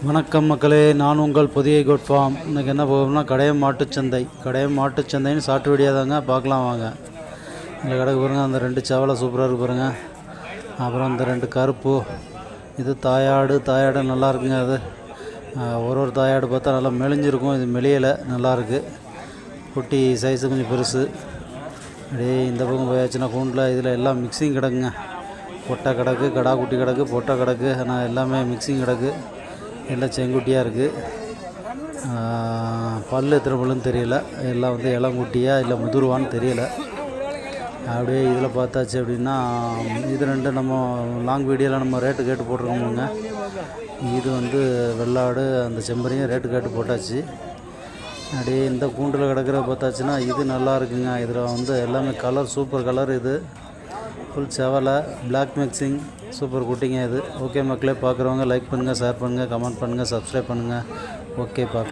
வணக்கம் மக்களே, நான் உங்கள் புதிய கோட் ஃபார்ம். இன்றைக்கி என்ன போகணும்னா கடையம் மாட்டுச்சந்தைன்னு ஷார்ட் வீடியோ தாங்க, பார்க்கலாம் வாங்க. இந்த கடைக்கு பாருங்கள், அந்த 2 சேவலை சூப்பராக இருக்குது பாருங்கள். அப்புறம் அந்த 2 கருப்பு, இது தாயாடு நல்லா இருக்குங்க. அது ஒரு தாயாடு பார்த்தா நல்லா மெலிஞ்சிருக்கும், இது மெலியலை, நல்லாயிருக்கு. குட்டி சைஸு கொஞ்சம் பெருசு. அப்படியே இந்த பக்கம் போயாச்சுன்னா கூண்டில் இதில் எல்லாம் மிக்சிங் கிடக்குங்க. பொட்டை கிடக்கு, கடா குட்டி கிடக்கு, பொட்டை கிடக்கு, ஆனால் எல்லாமே மிக்சிங் கிடக்கு. எல்லாம் செங்குட்டியாக இருக்குது. பல் எத்தனை பல்லுன்னு தெரியல, எல்லாம் வந்து இளங்குட்டியா இல்லை முதுருவான்னு தெரியல. அப்படியே இதில் பார்த்தாச்சு அப்படின்னா இது 2 நம்ம லாங் வீடியோவில் நம்ம ரேட்டு கேட்டு போட்டிருக்கோமுங்க. இது வந்து வெள்ளாடு, அந்த செம்பரியும் ரேட்டு கேட்டு போட்டாச்சு. அப்படியே இந்த கூண்டில் கிடக்கிற பார்த்தாச்சுன்னா இது நல்லா இருக்குங்க. இதில் வந்து எல்லாமே கலர் சூப்பர் கலர். இது ஃபுல் செவலை, பிளாக் மிக்சிங், சூப்பர் குட்டிங்க இது. ஓகே மக்களே, பார்க்குறவங்க லைக் பண்ணுங்கள், ஷேர் பண்ணுங்கள், கமெண்ட் பண்ணுங்கள், சப்ஸ்கிரைப் பண்ணுங்கள். ஓகே